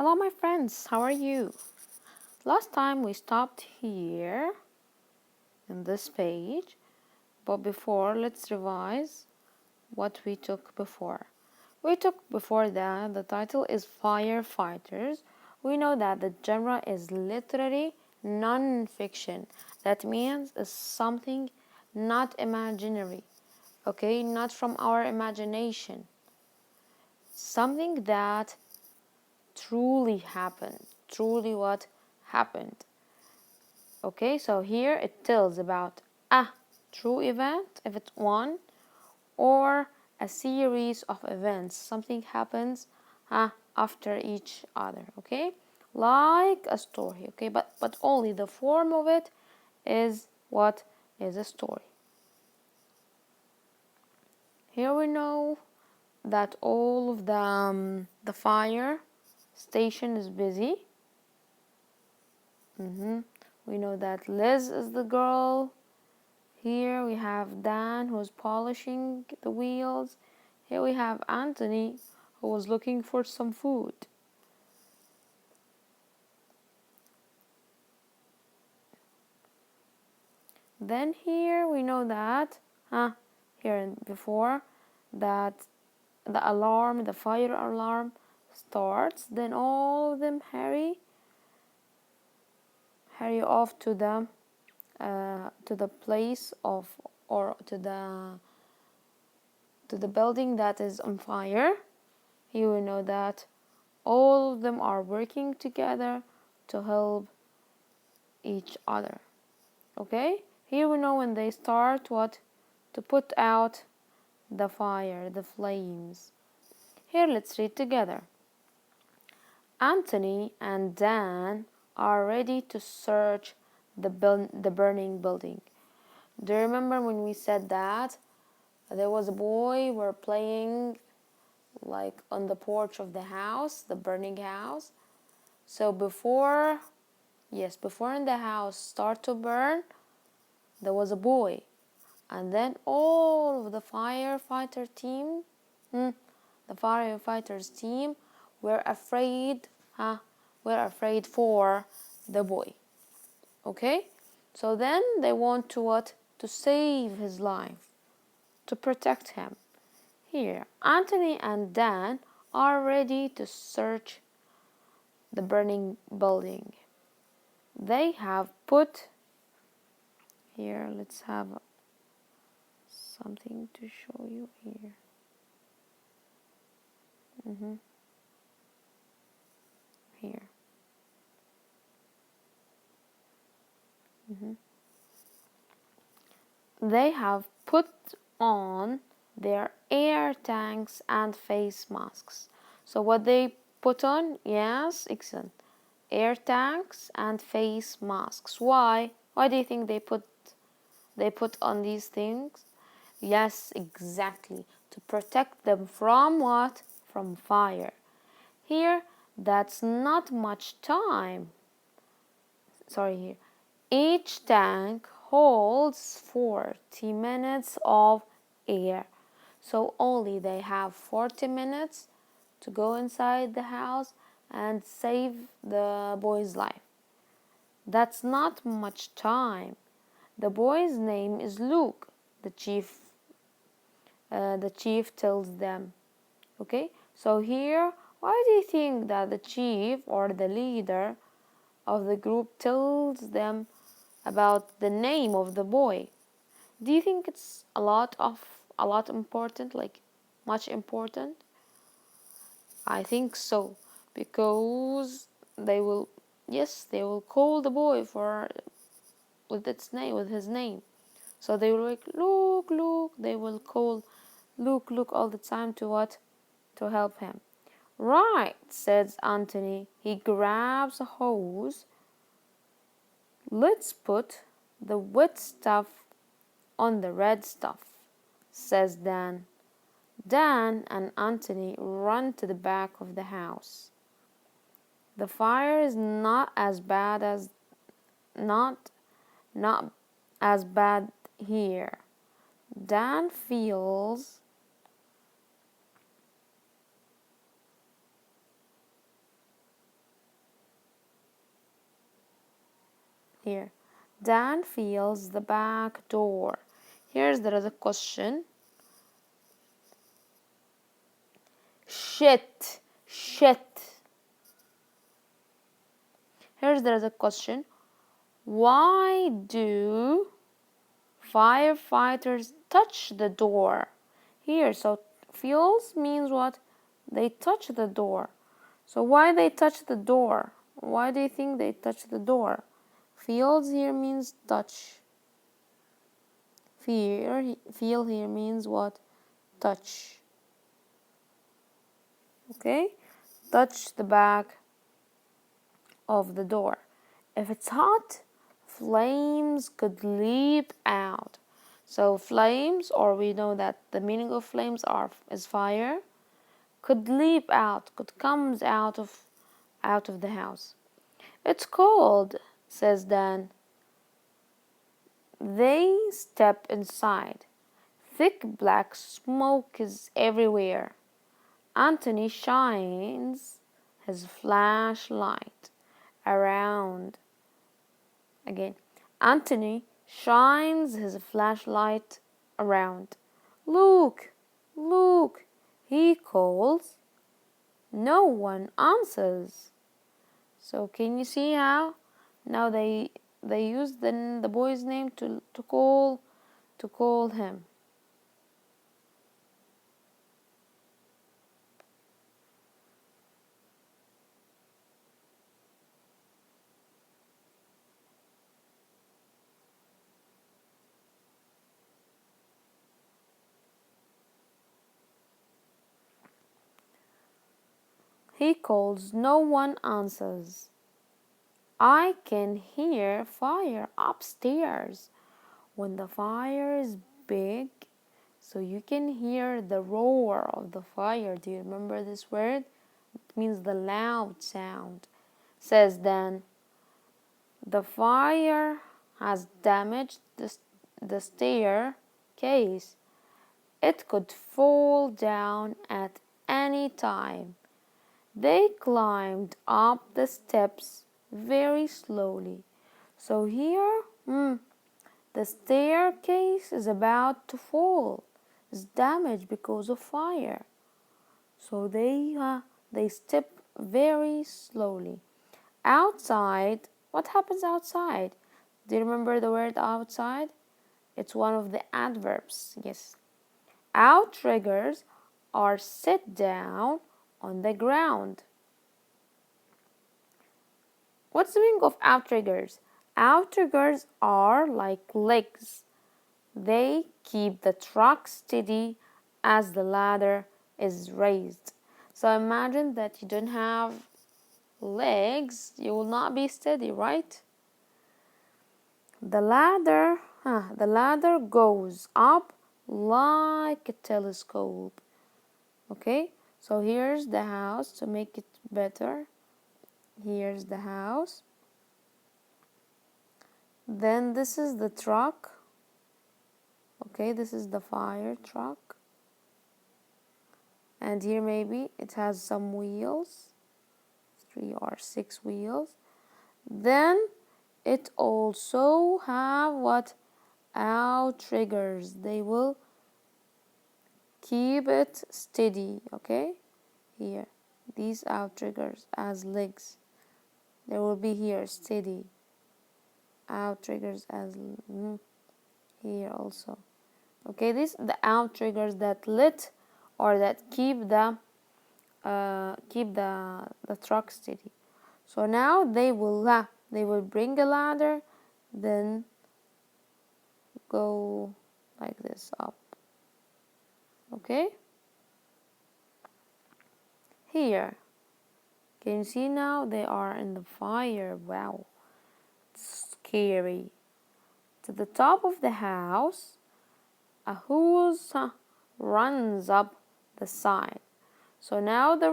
Hello, my friends, how are you? Last time we stopped here in this page, but before, let's revise what we took before. We took before that the title is Firefighters. We know that the genre is literary non-fiction. That means it's something not imaginary, okay, not from our imagination, something that truly happened, truly what happened. Okay, so here it tells about a true event, if it's one, or a series of events. Something happens after each other, okay? Like a story, okay? But only the form of it is what is a story. Here we know that all of the fire station is busy. We know that Liz is the girl. Here we have Dan, who's polishing the wheels. Here we have Anthony, who was looking for some food. Then here we know that, here and before, that the fire alarm starts. Then all of them hurry off to the place of, or to the building that is on fire. Here we know that all of them are working together to help each other. Okay? Here we know when they start what? To put out the fire, the flames. Here let's read together. Anthony and Dan are ready to search the burning building. Do you remember when we said that? There was a boy were playing like on the porch of the house, the burning house. So before in the house start to burn, there was a boy. And then all of the firefighters team were afraid, for the boy. Okay? So then they want to what? To save his life, to protect him. Here, Anthony and Dan are ready to search the burning building. They have put, here, let's have something to show you here. Here. They have put on their air tanks and face masks. So what they put on? Yes, excellent. Air tanks and face masks. Why? Why do you think they put on these things? Yes, exactly. To protect them from what? From fire. Here, that's not much time. Here. Each tank holds 40 minutes of air. So only they have 40 minutes to go inside the house and save the boy's life. That's not much time. The boy's name is Luke, the chief tells them. Okay, so here, why do you think that the chief or the leader of the group tells them about the name of the boy? Do you think it's a lot important, like much important? I think so, because they will call the boy with his name. So they will like, Luke. They will call Luke all the time to what? To help him. Right, says Anthony. He grabs a hose. Let's put the wet stuff on the red stuff, says Dan. Dan and Anthony run to the back of the house. The fire is not as bad here. Dan feels here. Dan feels the back door. There is a question. Shit. There is a question. Why do firefighters touch the door? So feels means what? They touch the door. So why they touch the door? Why do you think they touch the door? Feels here means touch. Feel here means what? Touch. Okay? Touch the back of the door. If it's hot, flames could leap out. So flames, or we know that the meaning of flames is fire, could leap out, could comes out of the house. It's cold, says Dan. They step inside. Thick black smoke is everywhere. Anthony shines his flashlight around. Again, Anthony shines his flashlight around. Look, he calls. No one answers. So can you see how now they use the boy's name to call him. He calls, no one answers. I can hear fire upstairs. When the fire is big, so you can hear the roar of the fire. Do you remember this word? It means the loud sound. Says Dan, the fire has damaged the staircase. It could fall down at any time. They climbed up the steps very slowly. So here, the staircase is about to fall. It's damaged because of fire. So they step very slowly. Outside, what happens outside? Do you remember the word outside? It's one of the adverbs. Yes. Outriggers are set down on the ground. What's the meaning of outriggers? Outriggers are like legs. They keep the truck steady as the ladder is raised. So imagine that you don't have legs, you will not be steady, right? The ladder goes up like a telescope. Okay, so here's the house. To make it better, here's the house. Then this is the truck. Okay, this is the fire truck. And here maybe it has some wheels, 3 or 6 wheels. Then it also have what? Outriggers. They will keep it steady. Okay, here these outriggers as legs. They will be here steady. Outriggers as here also. Okay, these the outriggers that lit or that keep the truck steady. So now they will bring a ladder, then go like this up. Okay, here can you see now they are in the fire? Wow, it's scary. To the top of the house, a hose runs up the side. So now the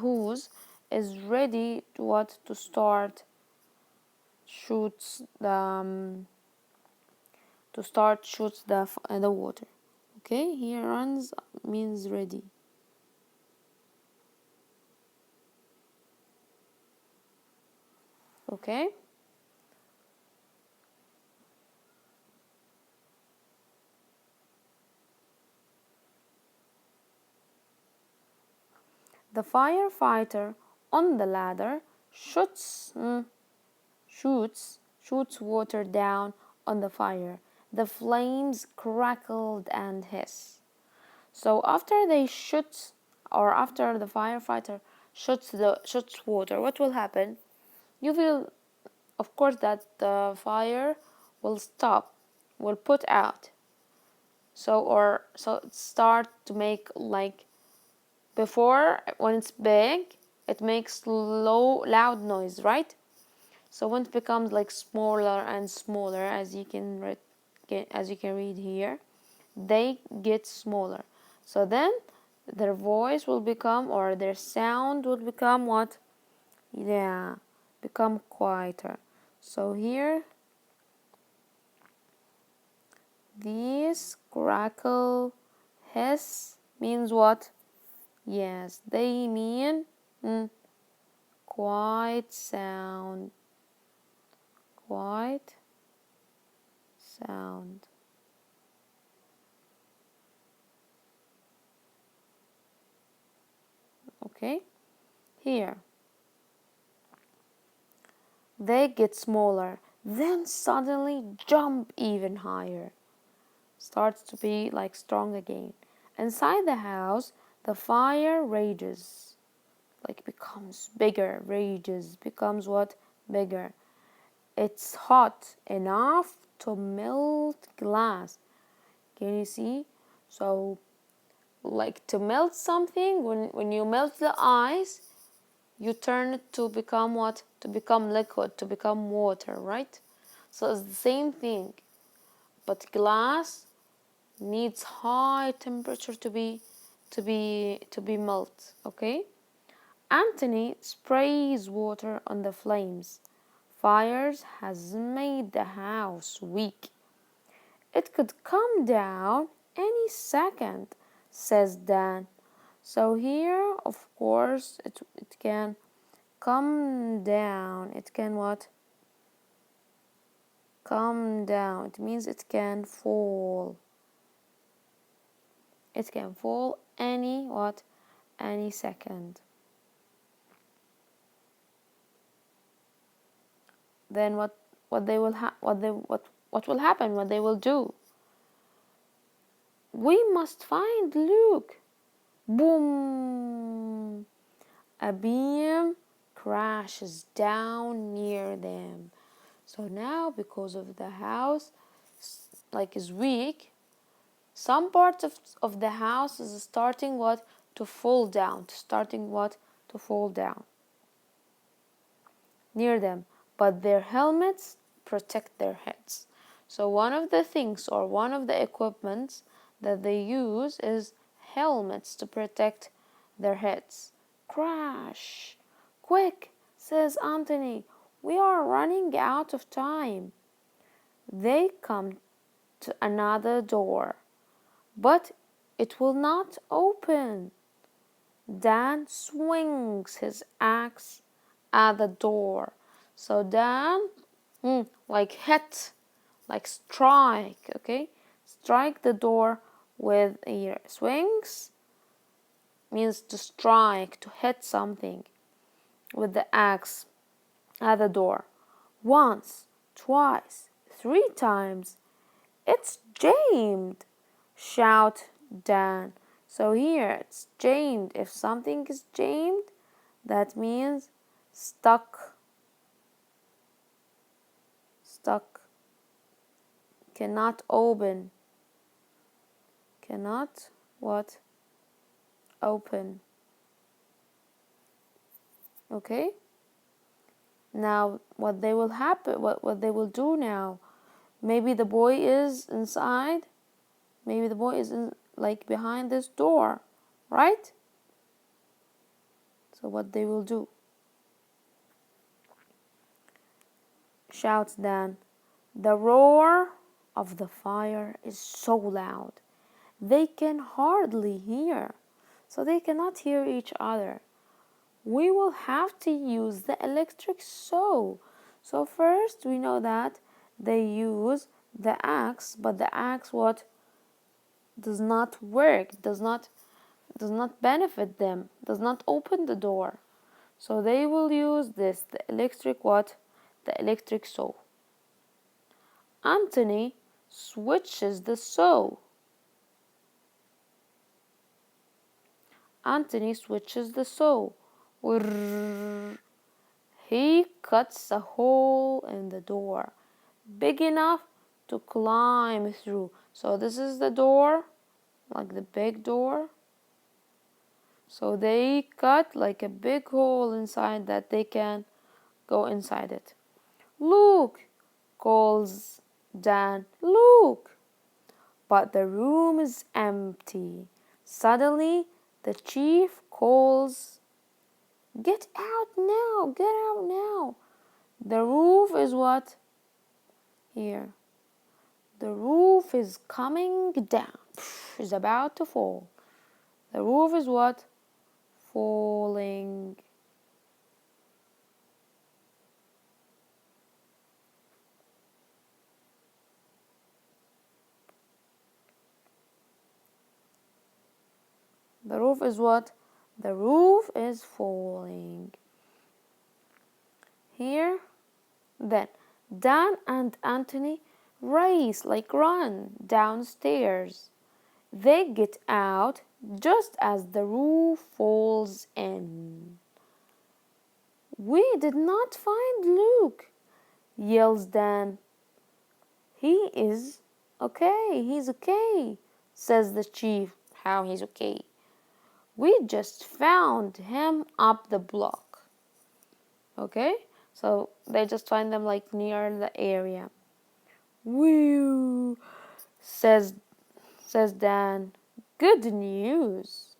hose is ready to start shoots the water. Okay, here runs means ready. Okay, The firefighter on the ladder shoots water down on the fire. The flames crackled and hiss. So after they shoot, or after the firefighter shoots water, what will happen? You will, of course, that the fire will stop, will put out. So it start to make like before, when it's big, it makes loud noise, right? So when it becomes like smaller and smaller, as you can read here, they get smaller. So then their voice will become, or their sound will become what? Yeah, become quieter. So here, these crackle, hiss means what? Yes, they mean quiet sound. Quiet sound. Okay, here. They get smaller, then suddenly jump even higher. Starts to be like strong again. Inside the house, the fire rages. Like becomes bigger, rages, becomes what? Bigger. It's hot enough to melt glass. Can you see? So, like to melt something, when you melt the ice, you turn it to become what? To become liquid, to become water, right? So it's the same thing. But glass needs high temperature to be melt, okay? Anthony sprays water on the flames. Fires has made the house weak. It could come down any second, says Dan. So here, of course, it can come down. It can what? Come down. It means it can fall. It can fall any what? Any second. Then what they will what will happen? What they will do? We must find Luke. Boom! A beam crashes down near them. So now, because of the house like is weak, some parts of the house is starting what? To fall down. To fall down near them. But their helmets protect their heads. So one of the things, or one of the equipments that they use is helmets to protect their heads. Crash! Quick, says Anthony. We are running out of time. They come to another door, but it will not open. Dan swings his axe at the door. So Dan, like hit, like strike, okay? Strike the door with swings means to strike, to hit something with the axe at the door. Once, twice, 3 times. It's jammed, shout Dan. So here it's jammed. If something is jammed, that means stuck. Stuck. Cannot open. Cannot what? Open. Okay? Now what they will happen, what they will do now, maybe the boy is inside, maybe the boy is like behind this door, right? So what they will do? Shouts Dan. The roar of the fire is so loud they can hardly hear, so they cannot hear each other. We will have to use the electric saw. So first we know that they use the axe, but the axe what? Does not work, does not benefit them, does not open the door. So they will use this, the electric what? The electric saw. Anthony switches the saw. Anthony switches the saw. He cuts a hole in the door, big enough to climb through. So this is the door, like the big door. So they cut like a big hole inside that they can go inside it. Look, calls Dan. Look. But the room is empty. Suddenly, the chief calls, get out now, get out now. The roof is what? Here. The roof is coming down. Is about to fall. The roof is what? Falling. The roof is what? The roof is falling. Here, then, Dan and Anthony race, like run, downstairs. They get out just as the roof falls in. We did not find Luke, yells Dan. He is okay, he's okay, says the chief. How he's okay? We just found him up the block. Okay? So they just find them like near the area. Woo, says Dan. Good news.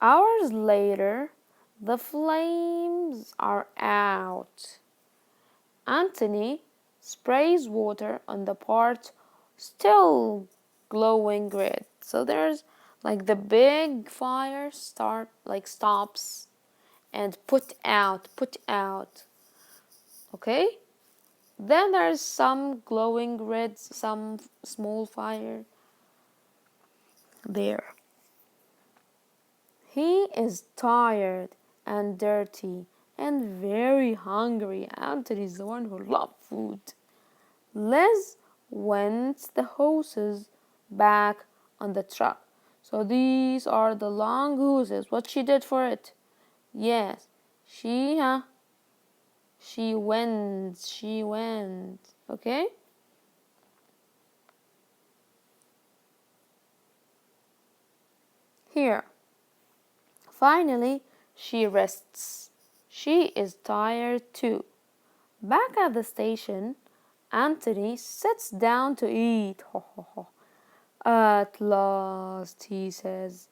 Hours later, the flames are out. Anthony sprays water on the part still glowing red. So there's like the big fire stops and put out. Okay? Then there's some glowing red, some small fire there. He is tired and dirty and very hungry. Anthony's the one who loves food. Liz went the hoses back on the truck. So these are the long hoses. What she did for it? Yes, she went. Okay? Here. Finally, she rests. She is tired too. Back at the station, Anthony sits down to eat. At last, he says.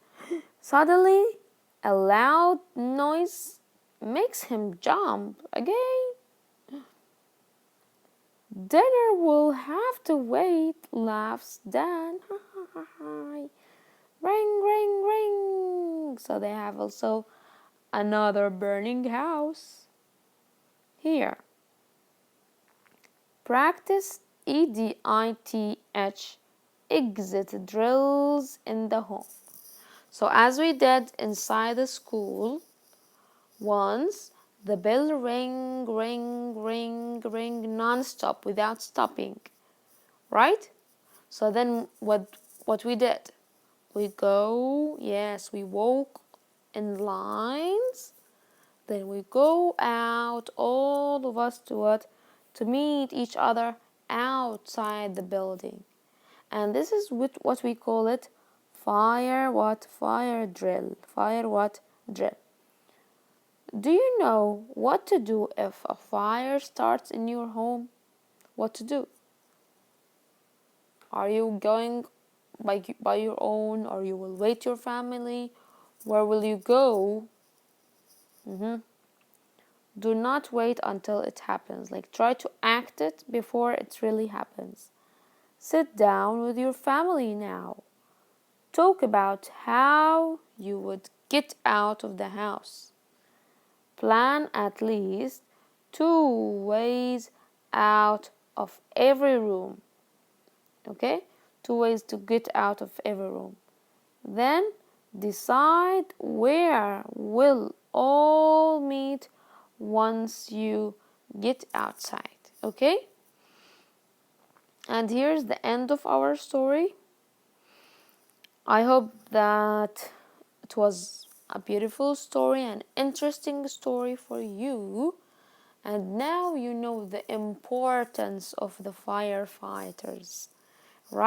Suddenly, a loud noise makes him jump again. Dinner will have to wait, laughs Dan. Ring, ring, ring. So they have also another burning house. Here. Practice EDITH exit drills in the home. So as we did inside the school, once the bell ring, non-stop without stopping, right? So then what we did? We walk in lines, then we go out, all of us to what? To meet each other outside the building. And this is what we call it, fire drill. Drill. Do you know what to do if a fire starts in your home? What to do? Are you going by your own, or you will wait your family? Where will you go? Do not wait until it happens. Like, try to act it before it really happens. Sit down with your family now. Talk about how you would get out of the house. Plan at least 2 ways out of every room. Okay? Two ways to get out of every room. Then decide where we'll all meet once you get outside. Okay? And here's the end of our story. I hope that it was a beautiful story, an interesting story for you. And now you know the importance of the firefighters, right?